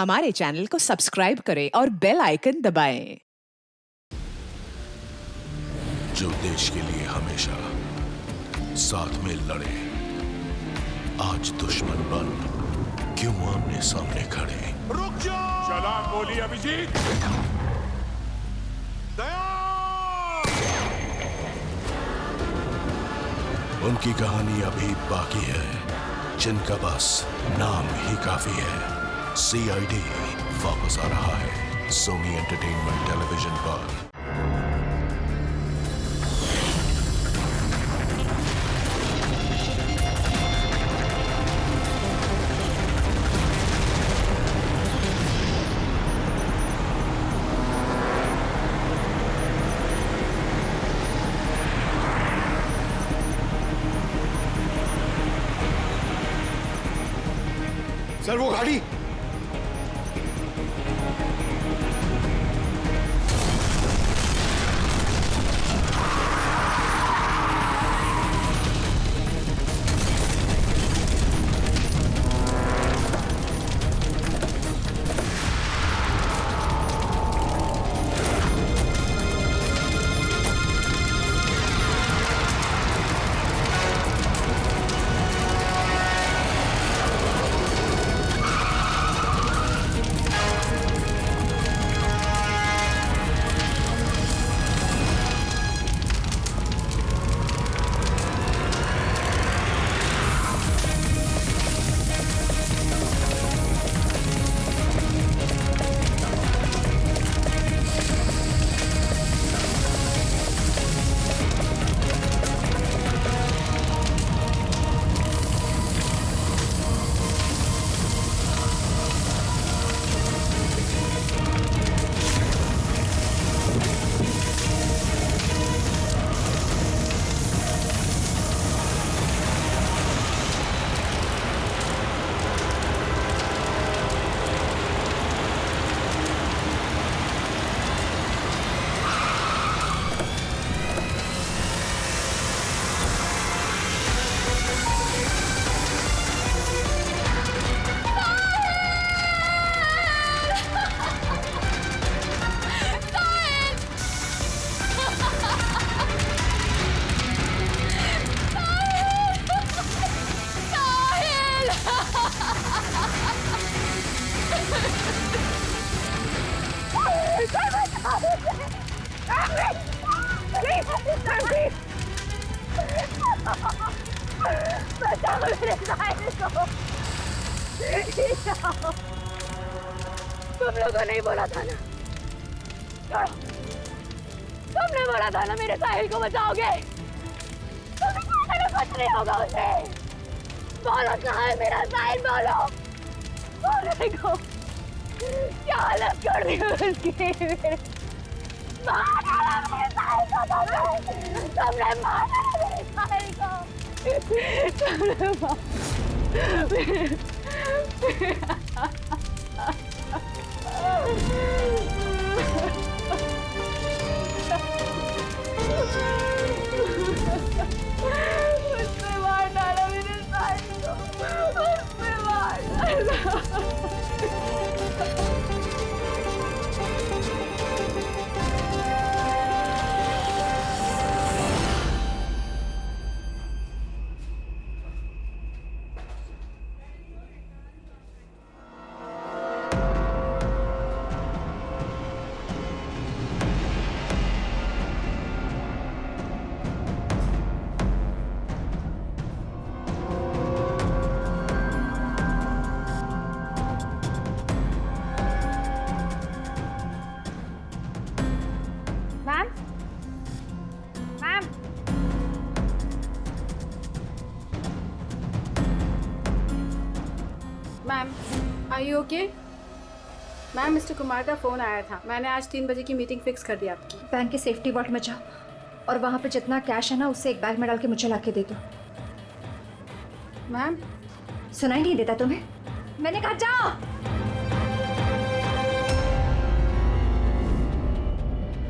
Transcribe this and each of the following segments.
हमारे चैनल को सब्सक्राइब करें और बेल आइकन दबाएं। जो देश के लिए हमेशा साथ में लड़े, आज दुश्मन बन क्यों आमने सामने खड़े। रुक जाओ! चला गोली अभिजीत! दया! उनकी कहानी अभी बाकी है, जिनका बस नाम ही काफी है। CID वापस आ रहा है सोनी एंटरटेनमेंट टेलीविजन पर। सर वो गाड़ी बचाओ मेरे साहिल को। तुम लोगों ने बोला था ना, छोड़ो। तुमने बोला था ना मेरे साहिल को बचाओगे। कुछ नहीं होगा उसे। बोलो कहाँ है मेरा साहिल, बोलो। बोलने को क्या हालत कर दी उसकी। मार डाला मेरे साहिल को तुमने मार डाला मेरे साहिल को। उसने मार डाला मेरे साहिल को। उसने मार डाला। Ma'am, are you okay? Ma'am, mister Kumar का फ़ोन आया था। मैंने आज 3 बजे की मीटिंग फिक्स कर दी आपकी। बैंक के सेफ्टी वॉल्ट में जाओ और वहाँ पे जितना कैश है ना उससे एक बैग में डाल के मुझे ला के दे दो। मैम, सुनाई नहीं देता तुम्हें? मैंने कहा जाओ।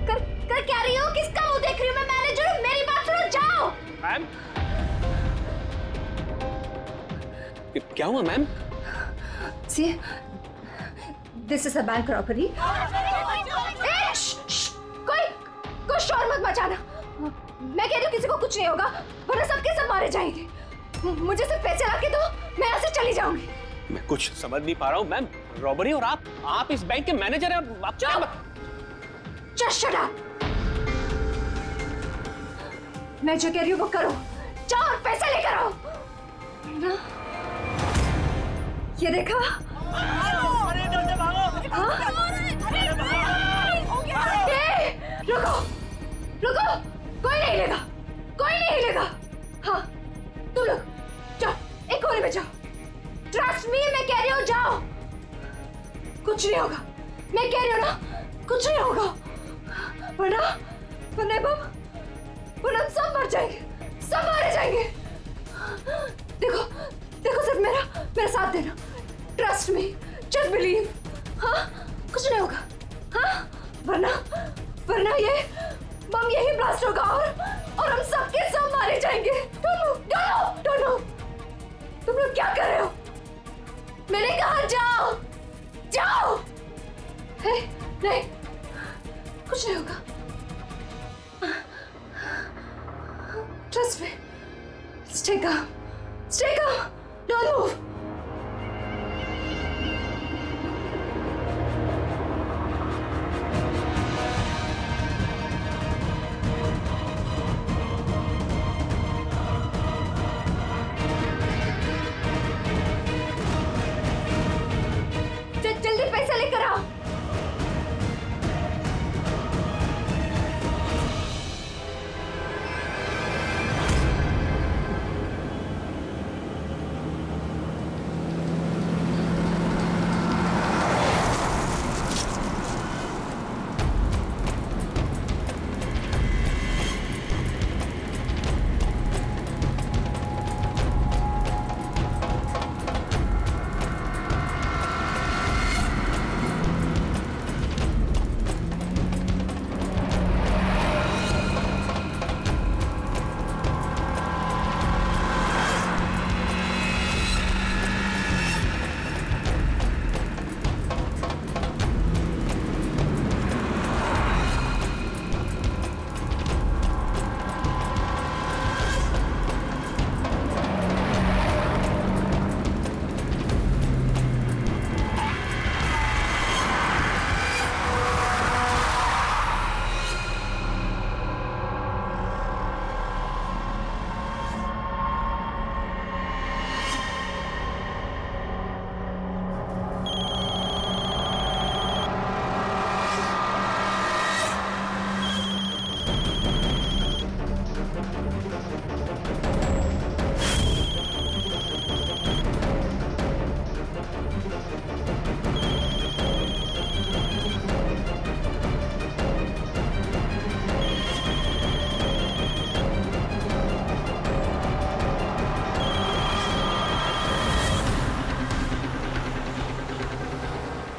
कर क्या रही हो? किसका मुंह देख रही हो? मैं मैनेजर हूँ, मेरी बात सुनो, जाओ। मैम, क्या हुआ ma'am? See this is a bank robbery. कोई शोर मत मचाना। मैं कह रही हूँ किसी को कुछ नहीं होगा, वरना सबके सब मारे जाएंगे। मुझे सिर्फ पैसे ला के दो, मैं यहाँ से चली जाऊंगी। मैं कुछ समझ नहीं पा रहा हूँ मैम। रॉबरी और आप इस बैंक के मैनेजर हैं। आप Just shut up! मैं जो कह रही हूँ वो करो। जाओ और पैसे लेकर आओ ना। ये देखा? रुको रुको, कोई नहीं लेगा, कोई नहीं लेगा। हाँ तुम लोग जाओ, एक कोने में जाओ। ट्रस्ट मी, मैं कह रही हूँ जाओ। कुछ नहीं होगा, मैं कह रही हूँ ना, कुछ नहीं होगा। वरना हम सब मर जाएंगे, सब मारे जाएंगे। देखो देखो, सिर्फ मेरा साथ देना। Trust me, just believe. हाँ कुछ नहीं होगा। हाँ वरना ये बम यही ब्लास्ट होगा और हम सबके सब मारे जाएंगे। Don't move. तुम लोग क्या कर रहे हो? मैंने कहा जाओ जाओ। नहीं, कुछ नहीं होगा। Trust me. Stay calm. Don't move. जल्दी पैसा लेकर आओ।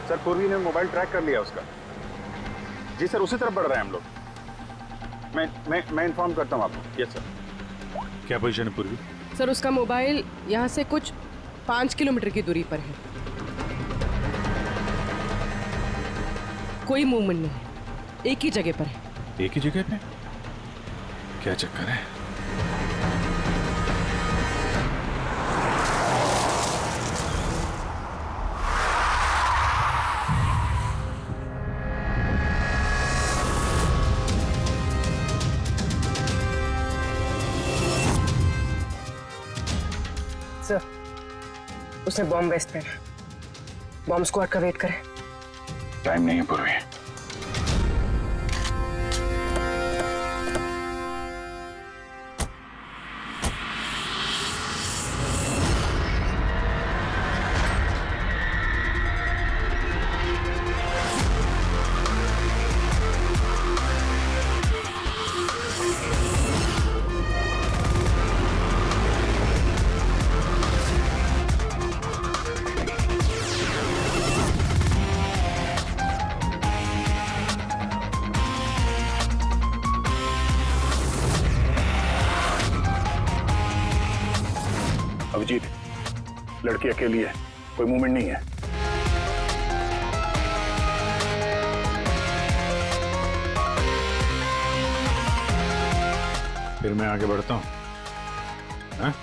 सर पूर्वी ने मोबाइल ट्रैक कर लिया उसका। जी सर, उसी तरफ बढ़ रहे हैं हम लोग। मैं इन्फॉर्म करता हूँ आपको। Yes sir. क्या पोजीशन है पूर्वी? सर उसका मोबाइल यहाँ से कुछ 5 किलोमीटर की दूरी पर है। कोई मूवमेंट नहीं है, एक ही जगह पर है। एक ही जगह पे? क्या चक्कर है? सर उसे बॉम्ब वेस्ट पे बॉम्ब स्क्वाड का वेट करें। टाइम नहीं है पूर्वी। अभिजीत, लड़की अकेली है, कोई मूवमेंट नहीं है। फिर मैं आगे बढ़ता हूँ। हाँ?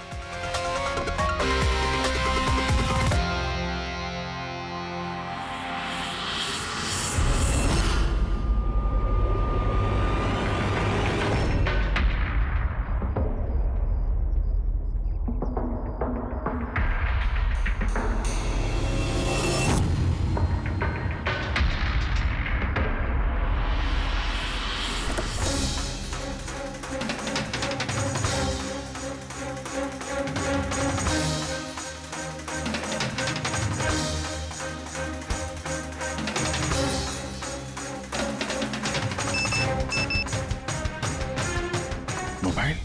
मोबाइल?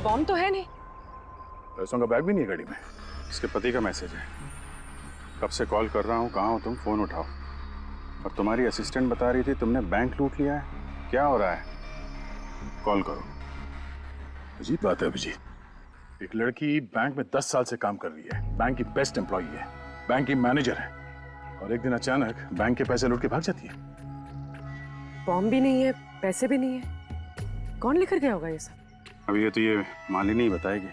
बॉम्ब तो है नहीं। पैसों का बैग भी नहीं है गाड़ी में। इसके पति का मैसेज है। कब से कॉल कर रहा हूँ, कहाँ हो तुम, फोन उठाओ। और तुम्हारी असिस्टेंट बता रही थी तुमने बैंक लूट लिया है। क्या हो रहा है? कॉल करो। अजीब बात है अभिजीत, एक लड़की बैंक में 10 साल से काम कर रही है, बैंक की बेस्ट एम्प्लॉई है, बैंक की मैनेजर है, और एक दिन अचानक बैंक के पैसे लूट के भाग जाती है। बॉम्ब भी नहीं है, पैसे भी नहीं है, कौन लेकर गया होगा ये सब? अभी ये तो ये मालिनी ही बताएगी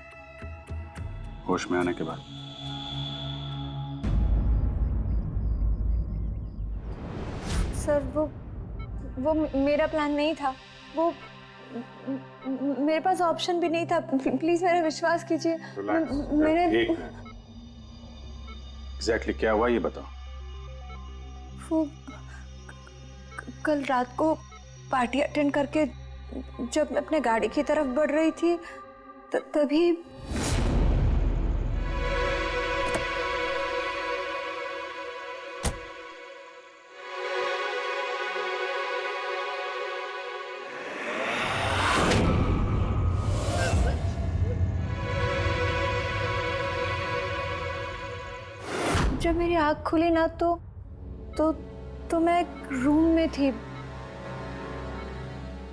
होश में आने के बाद। सर वो मेरा प्लान नहीं था। वो मेरे पास ऑप्शन भी नहीं था। प्लीज मेरा विश्वास कीजिए। मैंने एग्जैक्टली क्या हुआ ये बताओ। वो कल रात को पार्टी अटेंड करके जब मैं अपने गाड़ी की तरफ बढ़ रही थी तभी जब मेरी आँख खुली ना तो मैं एक रूम में थी।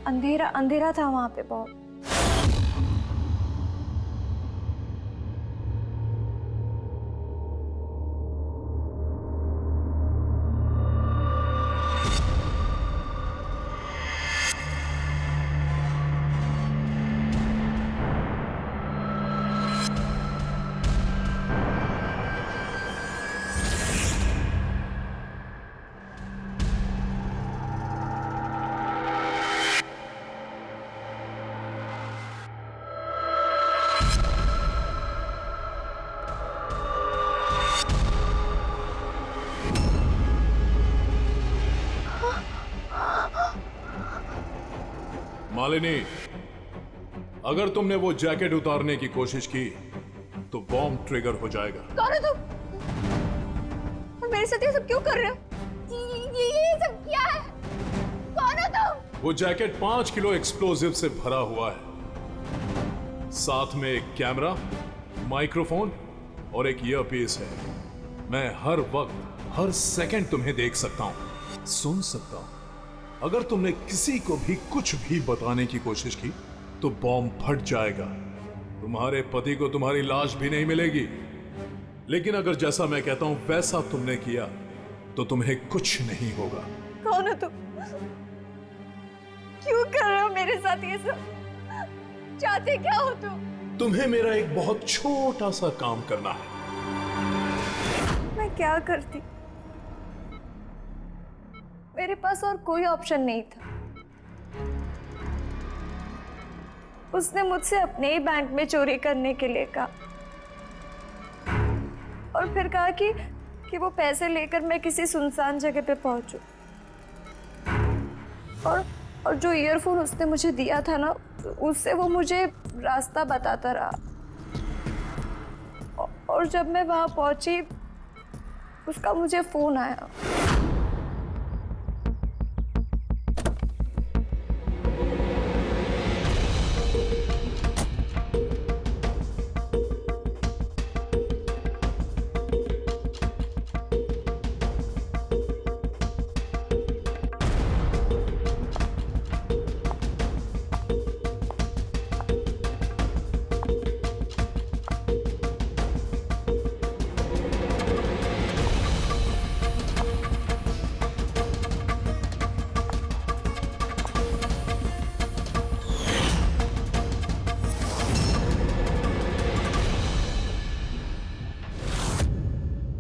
अंधेरा था वहां पे बहुत। मालिनी, अगर तुमने वो जैकेट उतारने की कोशिश की तो बॉम्ब ट्रिगर हो जाएगा। कौन हो तुम? और मेरे साथ ये सब क्यों कर रहे हो? ये सब क्या है? कौन हो तुम? वो जैकेट 5 किलो एक्सप्लोजिव से भरा हुआ है। साथ में एक कैमरा, माइक्रोफोन और एक ईयरपीस है। मैं हर वक्त, हर सेकंड तुम्हें देख सकता हूं, सुन सकता हूं। अगर तुमने किसी को भी कुछ भी बताने की कोशिश की तो बॉम्ब फट जाएगा। तुम्हारे पति को तुम्हारी लाश भी नहीं मिलेगी। लेकिन अगर जैसा मैं कहता हूं वैसा तुमने किया तो तुम्हें कुछ नहीं होगा। कौन हो तुम? क्यों कर रहे हो मेरे साथ ये सब? चाहते क्या हो तुम? तुम्हें मेरा एक बहुत छोटा सा काम करना है। मैं क्या करती? मेरे पास और कोई ऑप्शन नहीं था। उसने मुझसे अपने ही बैंक में चोरी करने के लिए कहा और फिर कहा कि वो पैसे लेकर मैं किसी सुनसान जगह पे पहुंचूं। और जो ईयरफोन उसने मुझे दिया था ना, उससे वो मुझे रास्ता बताता रहा। और जब मैं वहां पहुंची उसका मुझे फोन आया।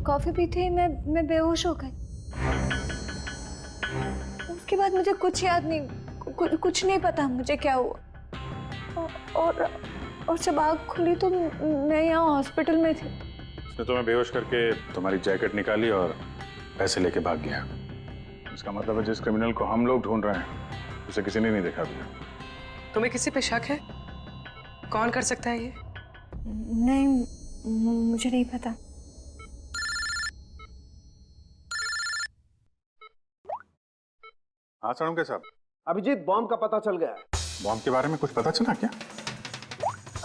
कॉफी पीते ही मैं बेहोश हो गई। उसके बाद मुझे कुछ याद नहीं, कुछ नहीं पता मुझे क्या हुआ। और जब आँख खुली तो मैं यहाँ हॉस्पिटल में थी। उसने तुम्हें बेहोश करके तुम्हारी जैकेट निकाली और पैसे लेके भाग गया। इसका मतलब है जिस क्रिमिनल को हम लोग ढूंढ रहे हैं उसे किसी ने नहीं देखा अभी। तुम्हें किसी पे शक है? कौन कर सकता है ये? नहीं, मुझे नहीं पता। हाँ सड़म के साहब। अभिजीत, बॉम्ब का पता चल गया है। बॉम्ब के बारे में कुछ पता चला क्या?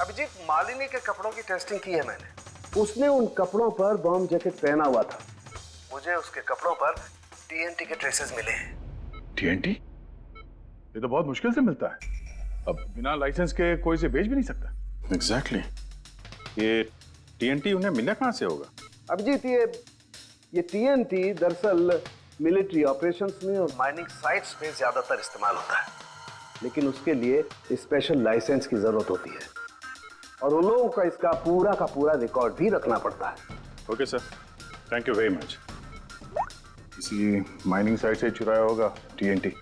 अभिजीत, मालिनी के कपड़ों की टेस्टिंग की है मैंने। उसने उन कपड़ों पर बॉम्ब जैकेट पहना हुआ था। मुझे उसके कपड़ों पर टीएनटी के ट्रेसेस मिले हैं। टीएनटी? ये तो बहुत मुश्किल से मिलता है। अब बिना लाइसेंस के कोई इसे बेच भी नहीं सकता। एग्जैक्टली। ये टीएनटी उन्हें मिला कहाँ से होगा? अभिजीत, ये टीएनटी दरअसल मिलिट्री ऑपरेशंस में और माइनिंग साइट्स में ज्यादातर इस्तेमाल होता है, लेकिन उसके लिए स्पेशल लाइसेंस की जरूरत होती है और उन लोगों का इसका पूरा रिकॉर्ड भी रखना पड़ता है। Okay sir, thank you very much. किसी माइनिंग साइट से चुराया होगा टीएनटी।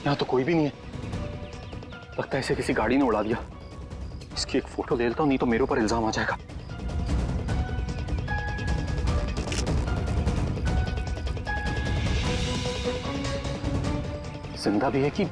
यहाँ तो कोई भी नहीं है। लगता है इसे किसी गाड़ी ने उड़ा दिया। इसकी एक फोटो ले लेता हूँ, नहीं तो मेरे ऊपर इल्जाम आ जाएगा। जिंदा भी है कि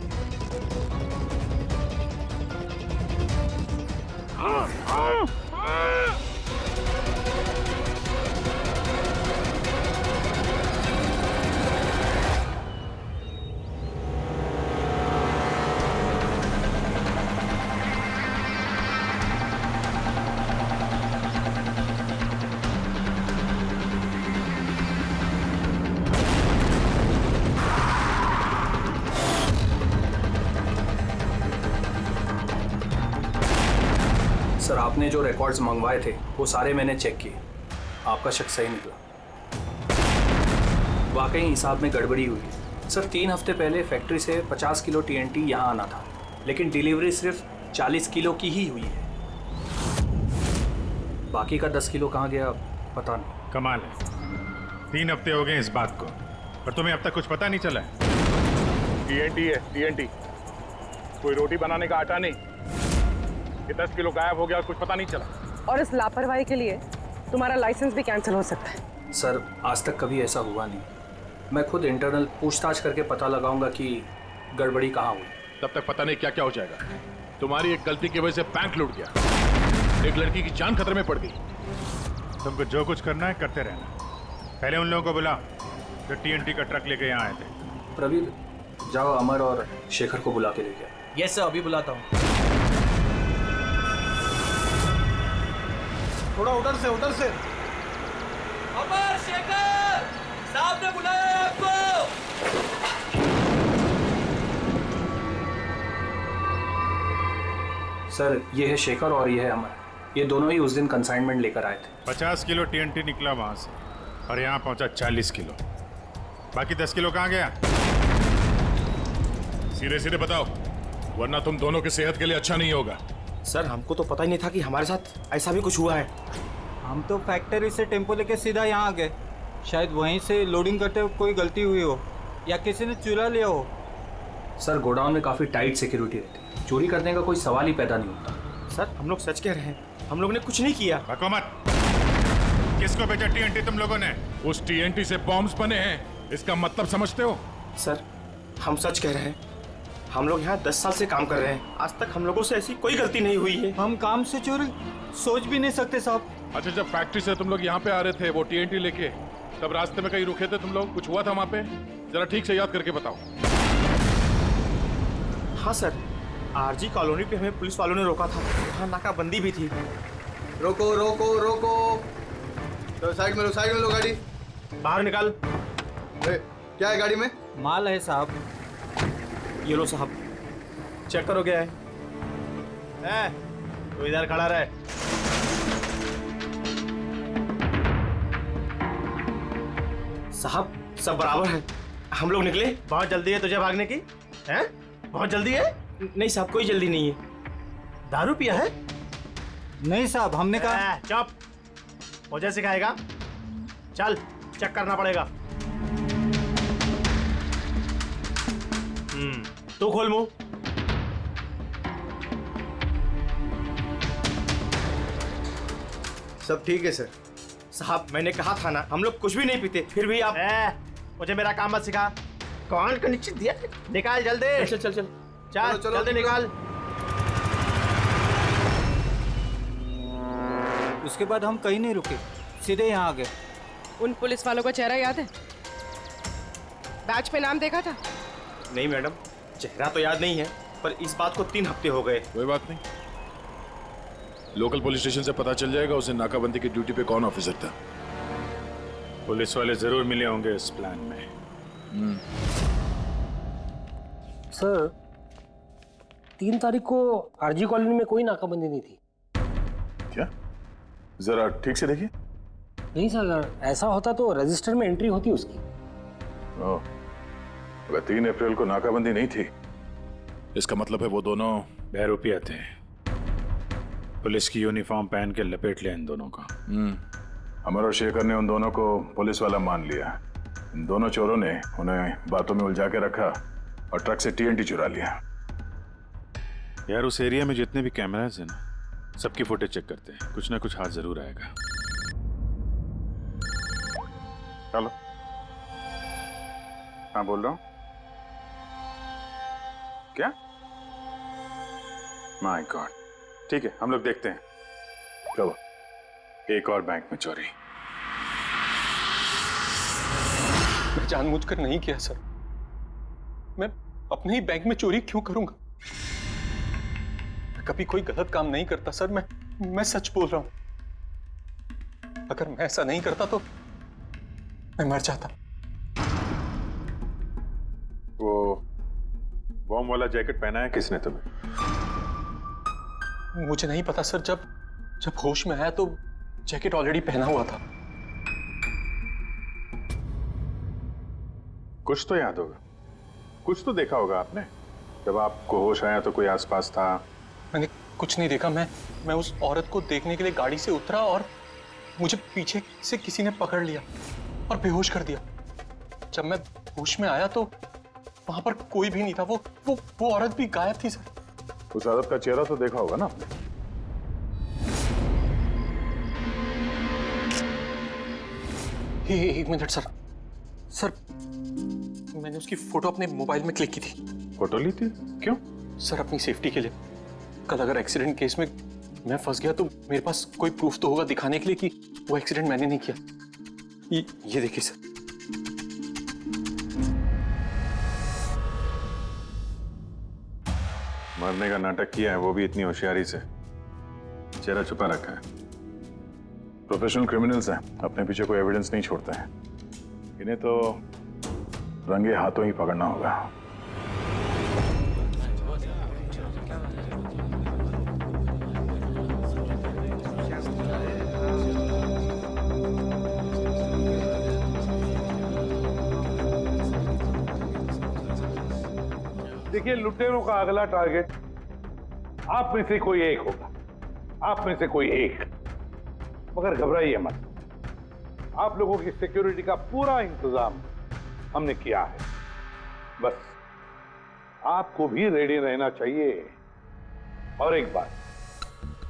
सर, आपने जो रिकॉर्ड्स मंगवाए थे वो सारे मैंने चेक किए। आपका शक सही निकला। वाकई हिसाब में गड़बड़ी हुई। सर, 3 हफ्ते पहले फैक्ट्री से 50 किलो टीएनटी यहाँ आना था, लेकिन डिलीवरी सिर्फ 40 किलो की ही हुई है। बाकी का 10 किलो कहाँ गया पता नहीं। कमाल है, 3 हफ्ते हो गए इस बात को और तुम्हें अब तक कुछ पता नहीं चला है? टीएनटी है, टीएनटी। कोई रोटी बनाने का आटा नहीं। ये 10 किलो गायब हो गया और कुछ पता नहीं चला। और इस लापरवाही के लिए तुम्हारा लाइसेंस भी कैंसिल हो सकता है। सर, आज तक कभी ऐसा हुआ नहीं। मैं खुद इंटरनल पूछताछ करके पता लगाऊंगा कि गड़बड़ी कहाँ हुई। तब तक पता नहीं क्या क्या हो जाएगा। तुम्हारी एक गलती की वजह से बैंक लूट गया, एक लड़की की जान खतरे में पड़ गई। तुमको जो कुछ करना है करते रहना। पहले उन लोगों को बुला जो टीएनटी का ट्रक लेके यहाँ आए थे। प्रवीण, जाओ अमर और शेखर को बुला के लेके आओ। यस सर, अभी बुलाता हूँ। थोड़ा उधर से अमर, शेखर साहब ने बुलाया है आपको। सर, ये है शेखर और ये है अमर। ये दोनों ही उस दिन कंसाइनमेंट लेकर आए थे। 50 किलो टीएनटी निकला वहां से और यहाँ पहुंचा 40 किलो। बाकी 10 किलो कहाँ गया? सीधे सीधे बताओ, वरना तुम दोनों की सेहत के लिए अच्छा नहीं होगा। सर, हमको तो पता ही नहीं था कि हमारे साथ ऐसा भी कुछ हुआ है। हम तो फैक्ट्री से टेम्पो लेके सीधा यहाँ आ गए। शायद वहीं से लोडिंग करते हुए कोई गलती हुई हो। या किसी ने चुरा लिया हो? सर गोडाउन में काफी टाइट सिक्योरिटी रहती है, चोरी करने का कोई सवाल ही पैदा नहीं होता। सर हम लोग सच कह रहे हैं, हम लोग ने कुछ नहीं किया। बको मत। किसको बेचा टीएनटी तुम लोगों ने? उस टीएनटी से बॉम्ब्स बने हैं, इसका मतलब समझते हो? सर हम सच कह रहे हैं, हम लोग यहाँ 10 साल से काम कर रहे हैं, आज तक हम लोगों से ऐसी कोई गलती नहीं हुई है। हम काम से चोरी सोच भी नहीं सकते साहब। अच्छा, जब फैक्ट्री से तुम लोग यहाँ पे आ रहे थे वो टीएनटी लेके, तब रास्ते में कहीं रुके थे तुम लोग? कुछ हुआ था वहाँ पे? जरा ठीक से याद करके बताओ। हाँ सर, आरजी कॉलोनी पे हमें पुलिस वालों ने रोका था, वहाँ नाकाबंदी भी थी। रोको रोको रोको, तो साइड में लो गाड़ी। बाहर निकाल। क्या है गाड़ी में? माल है साहब। ये लो साहब, चेक करो क्या है। तो इधर खड़ा रहे। साहब सब बराबर है, हम लोग निकले। बहुत जल्दी है तुझे भागने की? हैं? बहुत जल्दी है? नहीं साहब, कोई जल्दी नहीं है। दारू पिया है? नहीं साहब, हमने कहा। चुप, मुझे सिखाएगा? चल चेक करना पड़ेगा। तू खोल मुंह। सब ठीक है सर। साहब मैंने कहा था ना, हम लोग कुछ भी नहीं पीते, फिर भी आप मुझे मेरा काम मत सिखा। कौन का निश्चित दिया? निकाल जल्दी। चल चल चल चल, चल जल्दी निकाल। उसके बाद हम कहीं नहीं रुके, सीधे यहाँ आ गए। उन पुलिस वालों का चेहरा याद है? बैच पे नाम देखा था? नहीं मैडम, चेहरा तो याद नहीं है, पर इस बात को 3 हफ्ते हो गए। कोई बात नहीं, लोकल पुलिस स्टेशन से पता चल जाएगा उसे नाकाबंदी की ड्यूटी पे कौन ऑफिसर था। पुलिस वाले जरूर मिले होंगे इस प्लान में। सर 3 तारीख को आरजी कॉलोनी में कोई नाकाबंदी नहीं थी। क्या? जरा ठीक से देखिए। नहीं सर, ऐसा होता तो रजिस्टर में एंट्री होती उसकी। अगर 3 अप्रैल को नाकाबंदी नहीं थी, इसका मतलब है वो दोनों बहरूपिया थे। पुलिस की यूनिफॉर्म पहन के लपेट लिया इन दोनों का। अमर और शेखर ने उन दोनों को पुलिस वाला मान लिया। इन दोनों चोरों ने उन्हें बातों में उलझा के रखा और ट्रक से टीएनटी चुरा लिया। यार उस एरिया में जितने भी कैमरास हैं ना, सबकी फुटेज चेक करते हैं, कुछ ना कुछ हाथ जरूर आएगा। हेलो, हाँ बोल रहा हूँ। क्या? माय गॉड, ठीक है हम लोग देखते हैं। चलो, एक और बैंक में चोरी। मैं जानबूझकर नहीं किया सर, मैं अपने ही बैंक में चोरी क्यों करूंगा? मैं कभी कोई गलत काम नहीं करता सर, मैं सच बोल रहा हूं। अगर मैं ऐसा नहीं करता तो मैं मर जाता। वो बॉम्ब वाला जैकेट पहना है किसने तुम्हें? मुझे नहीं पता सर, जब होश में आया तो जैकेट ऑलरेडी पहना हुआ था। कुछ तो याद होगा, कुछ तो देखा होगा आपने। जब आपको होश आया तो कोई आसपास था? मैंने कुछ नहीं देखा। मैं उस औरत को देखने के लिए गाड़ी से उतरा और मुझे पीछे से किसी ने पकड़ लिया और बेहोश कर दिया। जब मैं होश में आया तो वहां पर कोई भी नहीं था। वो औरत भी गायब थी सर। उस औरत का चेहरा तो देखा होगा ना? एक मिनट सर, मैंने उसकी फोटो अपने मोबाइल में क्लिक की थी। फोटो ली थी? क्यों? सर अपनी सेफ्टी के लिए। कल अगर एक्सीडेंट केस में मैं फंस गया तो मेरे पास कोई प्रूफ तो होगा दिखाने के लिए कि वो एक्सीडेंट मैंने नहीं किया। ये देखिए सर। मरने का नाटक किया है, वो भी इतनी होशियारी से। चेहरा छुपा रखा है। प्रोफेशनल क्रिमिनल्स हैं, अपने पीछे कोई एविडेंस नहीं छोड़ते हैं। इन्हें तो रंगे हाथों ही पकड़ना होगा। देखिए, लुटेरों का अगला टारगेट आप में से कोई एक होगा, आप में से कोई एक। मगर घबराइए मत, आप लोगों की सिक्योरिटी का पूरा इंतजाम हमने किया है। बस आपको भी रेडी रहना चाहिए। और एक बात,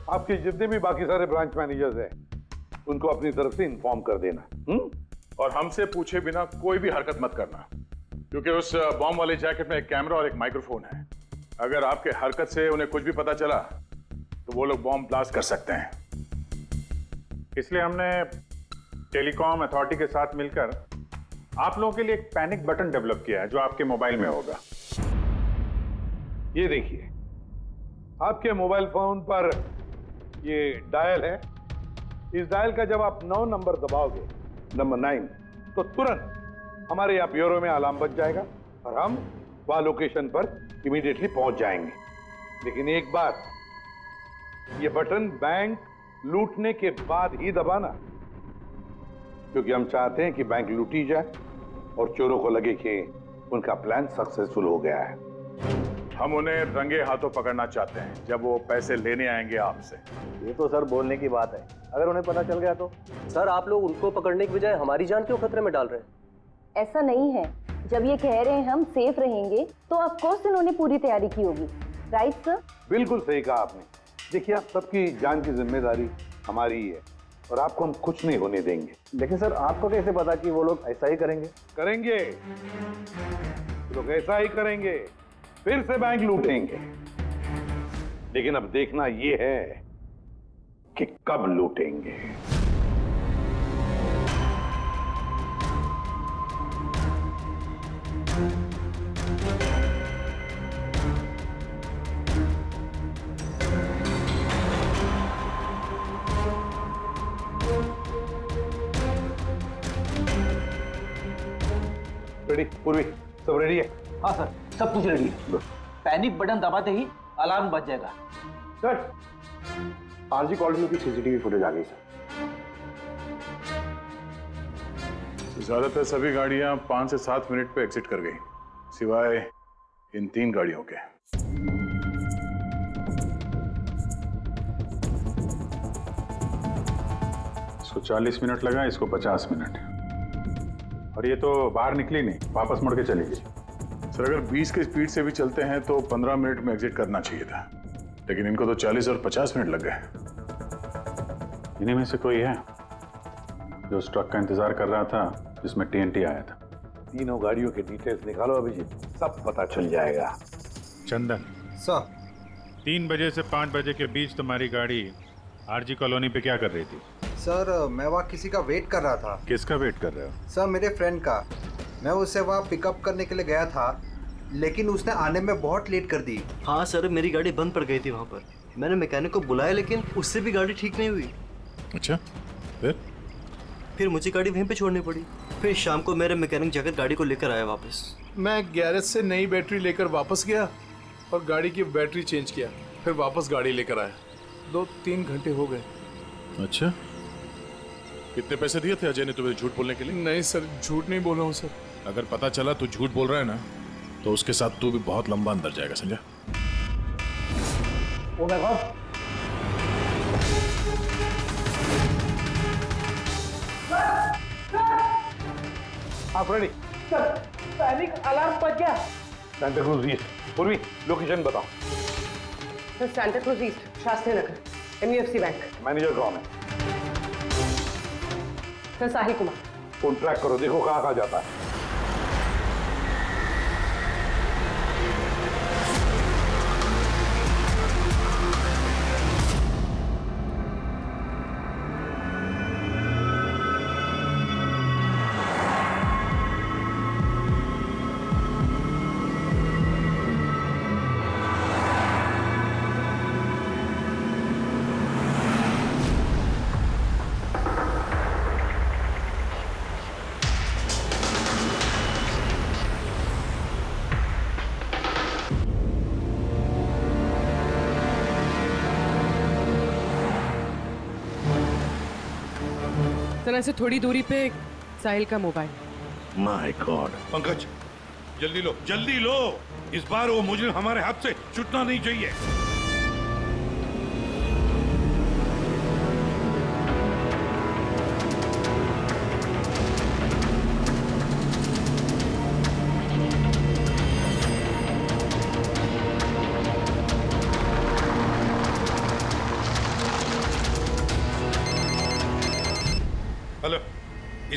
आपके जितने भी बाकी सारे ब्रांच मैनेजर्स हैं उनको अपनी तरफ से इन्फॉर्म कर देना। और हमसे पूछे बिना कोई भी हरकत मत करना, क्योंकि उस बॉम्ब वाले जैकेट में एक कैमरा और एक माइक्रोफोन है। अगर आपके हरकत से उन्हें कुछ भी पता चला तो वो लोग बॉम्ब ब्लास्ट कर सकते हैं। इसलिए हमने टेलीकॉम अथॉरिटी के साथ मिलकर आप लोगों के लिए एक पैनिक बटन डेवलप किया है जो आपके मोबाइल में होगा। ये देखिए, आपके मोबाइल फोन पर ये डायल है। इस डायल का जब आप 9 नंबर दबाओगे, नंबर 9, तो तुरंत हमारे यहाँ ब्यूरो में अलार्म बज जाएगा और हम वहां लोकेशन पर इमीडिएटली पहुंच जाएंगे। लेकिन एक बात, ये बटन बैंक लूटने के बाद ही दबाना, क्योंकि हम चाहते हैं कि बैंक लूटी जाए और चोरों को लगे कि उनका प्लान सक्सेसफुल हो गया है। हम उन्हें रंगे हाथों पकड़ना चाहते हैं जब वो पैसे लेने आएंगे आपसे। ये तो सर बोलने की बात है, अगर उन्हें पता चल गया तो? सर आप लोग उनको पकड़ने की बजाय हमारी जान क्यों खतरे में डाल रहे हैं? ऐसा नहीं है, जब ये कह रहे हैं हम सेफ रहेंगे तो ऑफ कोर्स इन्होंने पूरी तैयारी की होगी। Right sir? बिल्कुल सही कहा आपने। देखिए, आप सबकी जान की जिम्मेदारी हमारी ही है और आपको हम कुछ नहीं होने देंगे। लेकिन सर आपको कैसे पता कि वो लोग ऐसा ही करेंगे? करेंगे, लोग ऐसा ही करेंगे, फिर से बैंक लूटेंगे। लेकिन अब देखना ये है कि कब लूटेंगे। रेडी? पूर्वी सब रेडी है? हाँ सर, सब कुछ रेडी है। पैनिक बटन दबाते ही अलार्म बज जाएगा। सर, आरजी कॉलोनी की सीसीटीवी फुटेज आ गई सर। ज्यादातर सभी गाड़ियां 5 से 7 मिनट पे एग्जिट कर गई, सिवाय इन 3 गाड़ियों के। इसको 40 मिनट लगा, इसको 50 मिनट। और ये तो बाहर निकली नहीं, वापस मुड़ के चली गई। सर, अगर 20 की स्पीड से भी चलते हैं तो 15 मिनट में एग्जिट करना चाहिए था, लेकिन इनको तो 40 और 50 मिनट लग गए। इन्हीं में से कोई है जो उस ट्रक का इंतजार कर रहा था जिसमें TNT आया था? तीनों गाड़ियों के डिटेल्स निकालो अभिजीत, सब पता चल जाएगा। चंदन सर, 3 बजे से 5 बजे के बीच तुम्हारी गाड़ी आरजी कॉलोनी पे क्या कर रही थी? सर मैं वहाँ किसी का वेट कर रहा था। किसका वेट कर रहे हो? सर मेरे फ्रेंड का। मैं उसे वहाँ पिकअप करने के लिए गया था, लेकिन उसने आने में बहुत लेट कर दी। हाँ सर, मेरी गाड़ी बंद पड़ गई थी वहाँ पर। मैंने मैकेनिक को बुलाया लेकिन उससे भी गाड़ी ठीक नहीं हुई। अच्छा, फिर मुझे गाड़ी वहीं पे छोड़नी पड़ी। फिर शाम को मेरे मैकेनिक जाकर गाड़ी को लेकर आया वापस। मैं गैरेज से नई बैटरी लेकर वापस गया और गाड़ी की बैटरी चेंज किया, फिर वापस गाड़ी लेकर आया। 2-3 घंटे हो गए। अच्छा, कितने पैसे दिए थे अजय ने तुम्हें झूठ बोलने के लिए? नहीं सर, झूठ नहीं बोला हूँ सर। अगर पता चला तू झूठ बोल रहा है ना, तो उसके साथ तू भी बहुत लंबा अंदर जाएगा, समझा? Oh my God! आप रेडी? सर, पैनिक अलार्म बज गया। सेंटा क्रूज ईस्ट। पूर्वी, लोकेशन बताओ। Sir, Santa Cruz East, Shastri Nagar, MUFC bank. Manager कौन है? Sir, Sahil Kumar. Phone track करो, देखो कहाँ कहाँ जाता है। तरह से थोड़ी दूरी पे साहिल का मोबाइल। My God. पंकज, जल्दी लो। इस बार वो मुजरिम हमारे हाथ से छूटना नहीं चाहिए।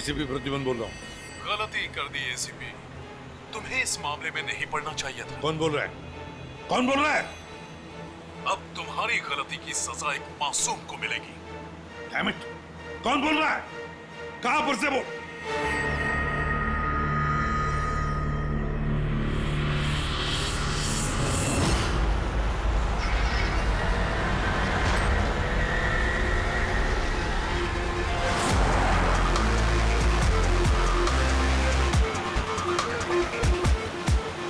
एसीपी प्रद्युमन बोल रहा हूँ। गलती कर दी एसीपी, तुम्हें इस मामले में नहीं पड़ना चाहिए था। कौन बोल रहा है? कौन बोल रहा है? अब तुम्हारी गलती की सजा एक मासूम को मिलेगी। Damn it! कौन बोल रहा है? कहां पर से बोल?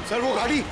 सर वो गाड़ी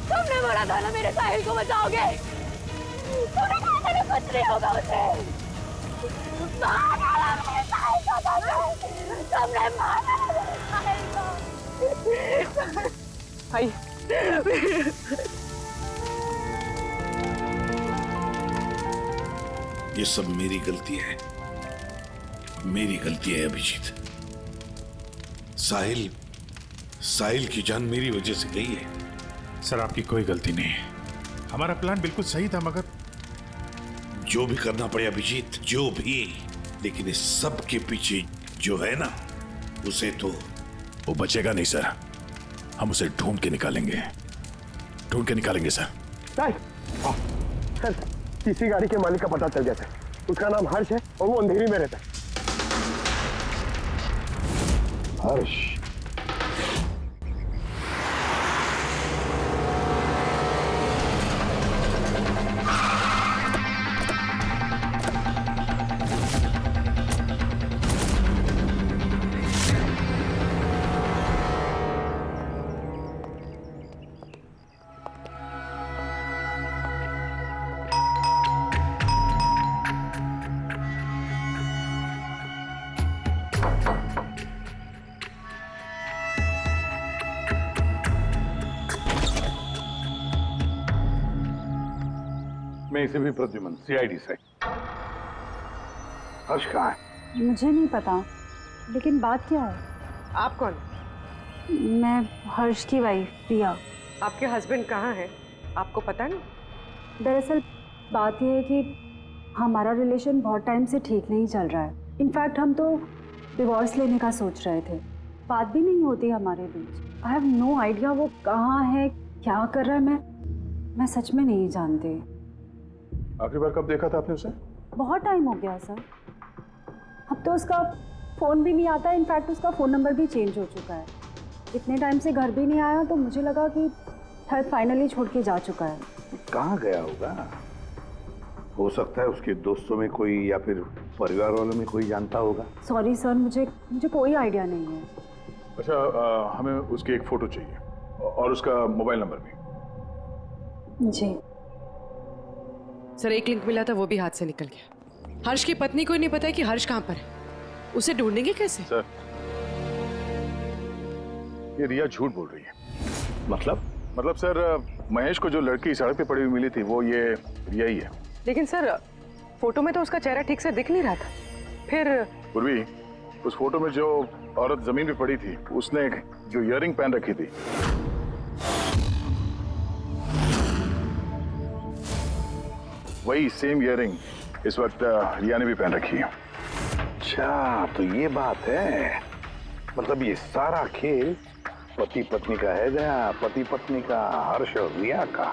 तुमने बोला था ना मेरे साहिल को बचाओगे। तुमने कहा था ना कुछ नहीं होगा उसे। मार डाला मेरे साहिल को बचाओ। तुमने मार डाला मेरे साहिल को। आई ये सब मेरी गलती है, मेरी गलती है अभिजीत। साहिल की जान मेरी वजह से गई है। सर आपकी कोई गलती नहीं है, हमारा प्लान बिल्कुल सही था, मगर जो भी करना पड़े अभिजीत, जो भी, लेकिन इस सब के पीछे जो है ना, उसे तो वो बचेगा नहीं सर। हम उसे ढूंढ के निकालेंगे सर। सर किसी गाड़ी के मालिक का पता चल गया सर। उसका नाम हर्ष है और वो अंधेरी में रहता है। हर्ष? मैं इसे भी प्रद्युमन, सीआईडी से। हर्ष कहाँ है? मुझे नहीं पता, लेकिन बात क्या है? आप कौन? मैं हर्ष की वाइफ प्रिया। आपके हस्बैंड कहाँ हैं? आपको पता नहीं? दरअसल बात यह है कि हमारा रिलेशन बहुत टाइम से ठीक नहीं चल रहा है। इनफैक्ट हम तो डिवोर्स लेने का सोच रहे थे। बात भी नहीं होती हमारे बीच। आई हैव नो आइडिया वो कहाँ है, क्या कर रहा है। मैं सच में नहीं जानती। आखिरी बार कब देखा था आपने उसे? बहुत टाइम हो गया सर। अब तो उसका फ़ोन भी नहीं आता है। इनफैक्ट उसका फ़ोन नंबर भी चेंज हो चुका है। इतने टाइम से घर भी नहीं आया, तो मुझे लगा कि शायद फाइनली छोड़ के जा चुका है। कहाँ गया होगा? हो सकता है उसके दोस्तों में कोई या फिर परिवार वालों में कोई जानता होगा। सॉरी सर, मुझे कोई आइडिया नहीं है। अच्छा, हमें उसकी एक फोटो चाहिए और उसका मोबाइल नंबर भी। जी सर, एक लिंक मिला था, वो भी हाथ से निकल गया। हर्ष की पत्नी को नहीं पता है कि हर्ष कहाँ पर है। उसे ढूंढेंगे कैसे? सर, ये रिया झूठ बोल रही है। मतलब सर, महेश को जो लड़की सड़क पे पड़ी हुई मिली थी, वो ये रिया ही है। लेकिन सर, फोटो में तो उसका चेहरा ठीक से दिख नहीं रहा था। फिर पूर्वी, उस फोटो में जो औरत जमीन पे पड़ी थी, उसने जो इयररिंग पहन रखी थी, वही सेम इयररिंग इस वक्त रिया ने भी पहन रखी है। अच्छा, तो ये बात है। मतलब ये सारा खेल पति पत्नी का है गया, पति पत्नी का, हर्ष और रिया का।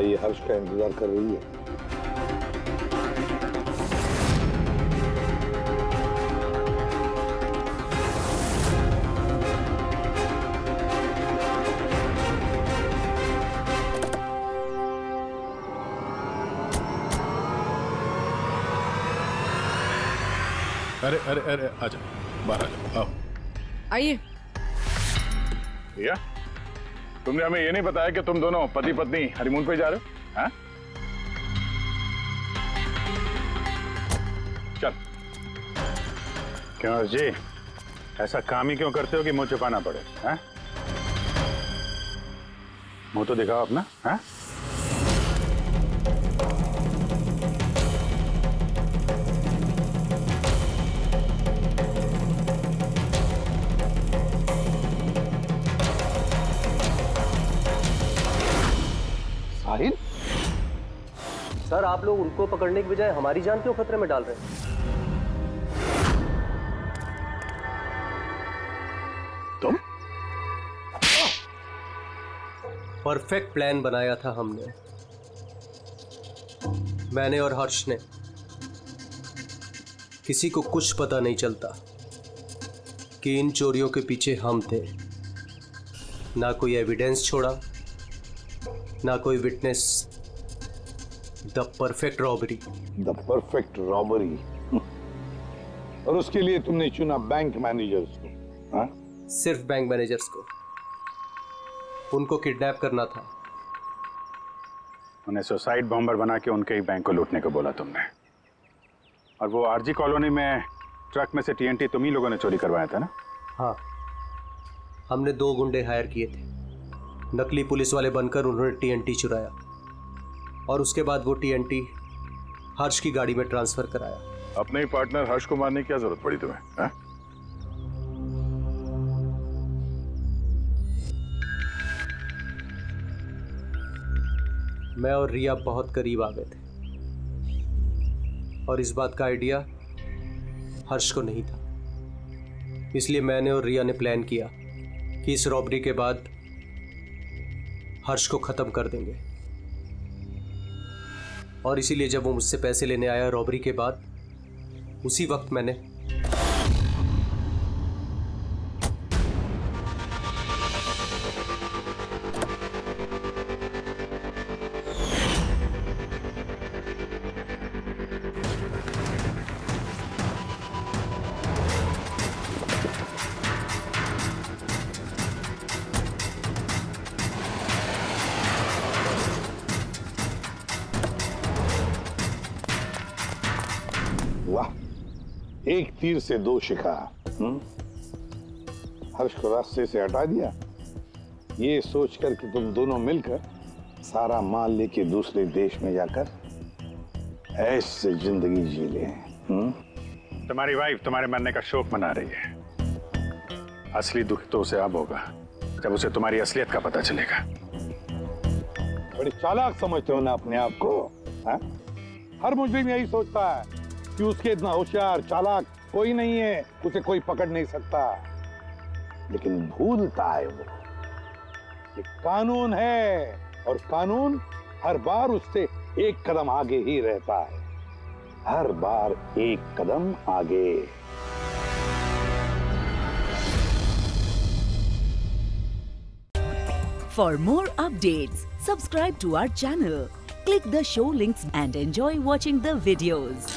ये हर्ष का इंतजार कर रही है। अरे अरे अरे आजा, बाहर आजा, आओ। आइए। भैया, तुमने हमें ये नहीं बताया कि तुम दोनों पति पत्नी हनीमून पे जा रहे हो? हाँ? चल। क्यों हर्ष जी, ऐसा काम ही क्यों करते हो कि मुंह छुपाना पड़े? हाँ? मुंह तो दिखाओ अपना। हाँ? साहिल? सर, आप लोग उनको पकड़ने की बजाय हमारी जान क्यों खतरे में डाल रहे हैं? तुम? परफेक्ट प्लान बनाया था हमने, मैंने और हर्ष ने। किसी को कुछ पता नहीं चलता कि इन चोरियों के पीछे हम थे। ना कोई एविडेंस छोड़ा, ना कोई witness. The perfect robbery. The perfect robbery. और उसके लिए तुमने चुना बैंक मैनेजर्स को? हाँ? सिर्फ बैंक मैनेजर्स को। उनको किडनैप करना था। उन्हें सुसाइड बॉम्बर बना के उनके ही बैंक को लूटने को बोला तुमने। और वो आरजी कॉलोनी में ट्रक में से टीएनटी तुम ही लोगों ने चोरी करवाया था ना? हाँ, हमने 2 गुंडे हायर किए थे। नकली पुलिस वाले बनकर उन्होंने टीएनटी चुराया और उसके बाद वो टीएनटी हर्ष की गाड़ी में ट्रांसफर कराया। अपने ही पार्टनर हर्ष को मारने की क्या जरूरत पड़ी तुम्हें? हाँ? मैं और रिया बहुत करीब आ गए थे और इस बात का आइडिया हर्ष को नहीं था। इसलिए मैंने और रिया ने प्लान किया कि इस रॉबरी के बाद हर्ष को खत्म कर देंगे। और इसीलिए जब वो मुझसे पैसे लेने आया रॉबरी के बाद, उसी वक्त मैंने एक तीर से 2 शिकार। हर्ष को रास्ते से हटा दिया, ये सोचकर कि तुम दोनों मिलकर सारा माल लेके दूसरे देश में जाकर ऐसे जिंदगी जी ले। तुम्हारी वाइफ तुम्हारे मरने का शोक मना रही है। असली दुख तो उसे अब होगा जब उसे तुम्हारी असलियत का पता चलेगा। बड़ी चालाक समझते हो ना अपने आप को? हा? हर मुजरिम यही सोचता है कि उसके इतना होशियार चालाक कोई नहीं है, उसे कोई पकड़ नहीं सकता। लेकिन भूलता है वो कि कानून है और कानून हर बार उससे एक कदम आगे ही रहता है, हर बार एक कदम आगे। For more updates, subscribe to our channel, click the show links and enjoy watching the videos.